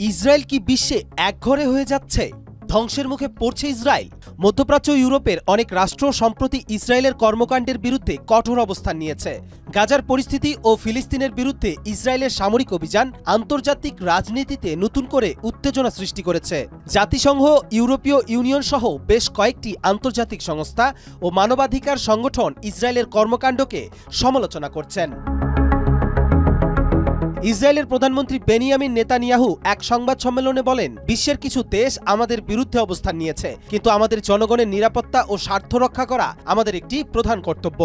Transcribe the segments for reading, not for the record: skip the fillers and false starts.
Israel কি বিশ্বে একঘরে হয়ে যাচ্ছে? ধ্বংসের মুখে পড়ছে ইসরায়েল। মধ্যপ্রাচ্য ও ইউরোপের অনেক রাষ্ট্র সম্প্রতি ইসরায়েলের কর্মকাণ্ডের বিরুদ্ধে কঠোর অবস্থান নিয়েছে। গাজার পরিস্থিতি ও ফিলিস্তিনের বিরুদ্ধে ইসরায়েলের সামরিক অভিযান আন্তর্জাতিক রাজনীতিতে নতুন করে উত্তেজনা সৃষ্টি করেছে। জাতিসংঘ, ইউরোপীয় ইউনিয়ন সহ বেশ কয়েকটি আন্তর্জাতিক সংস্থা ও মানবাধিকার সংগঠন ইসরায়েলের কর্মকাণ্ডকে সমালোচনা করছেন। ইসরায়েলের প্রধানমন্ত্রী বেনিয়ামিন নেতানিয়াহু এক সংবাদ সম্মেলনে বলেন, বিশ্বের কিছু দেশ আমাদের বিরুদ্ধে অবস্থান নিয়েছে, কিন্তু আমাদের জনগণের নিরাপত্তা ও স্বার্থ রক্ষা করা আমাদের একটি প্রধান কর্তব্য।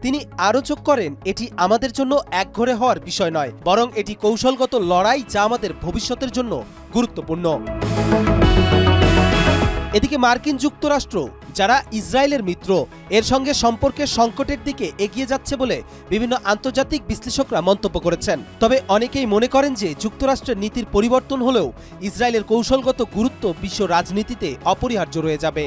তিনি আরও যোগ করেন, এটি আমাদের জন্য একঘরে হওয়ার বিষয় নয়, বরং এটি কৌশলগত লড়াই যা আমাদের ভবিষ্যতের জন্য গুরুত্বপূর্ণ। এদিকে মার্কিন যুক্তরাষ্ট্র, যারা ইসরায়েলের মিত্র, এর সঙ্গে সম্পর্কের সংকটের দিকে এগিয়ে যাচ্ছে বলে বিভিন্ন আন্তর্জাতিক বিশ্লেষকরা মন্তব্য করেছেন। তবে অনেকেই মনে করেন যে যুক্তরাষ্ট্রের নীতির পরিবর্তন হলেও ইসরায়েলের কৌশলগত গুরুত্ব বিশ্ব রাজনীতিতে অপরিহার্য রয়ে যাবে।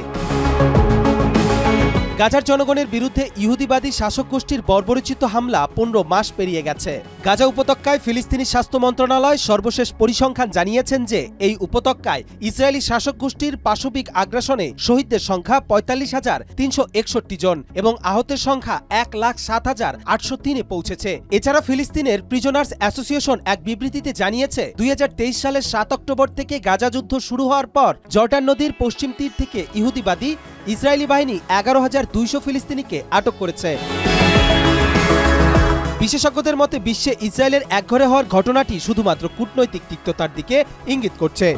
গাজার জনগণের বিরুদ্ধে ইহুদিবাদী শাসক গোষ্ঠীর বর্বরোচিত হামলা 15 মাস পেরিয়ে গেছে। গাজা উপত্যকায় ফিলিস্তিনি স্বাস্থ্য মন্ত্রণালয় সর্বশেষ পরিসংখ্যান জানিয়েছেন যে এই উপত্যকায় ইসরায়েলি শাসক গোষ্ঠীর পাশবিক আগ্রাসনে শহীদদের সংখ্যা ৪৫,৩৬১ জন এবং আহতের সংখ্যা ১,০৭,৮০৩-এ পৌঁছেছে। এছাড়া ফিলিস্তিনের প্রিজনার্স অ্যাসোসিয়েশন এক বিবৃতিতে জানিয়েছে, ২০২৩ সালের ৭ অক্টোবর থেকে গাজা যুদ্ধ শুরু হওয়ার পর জর্ডান নদীর পশ্চিম তীর থেকে ইহুদিবাদী ইসরায়েলি বাহিনী ১১,২০০ ফিলিস্তিনিকে আটক করেছে। বিশেষজ্ঞদের মতে বিশ্বে ইসরায়েলের একঘরে হওয়ার ঘটনাটি শুধুমাত্র কূটনৈতিক তিক্ততার দিকে ইঙ্গিত করছে।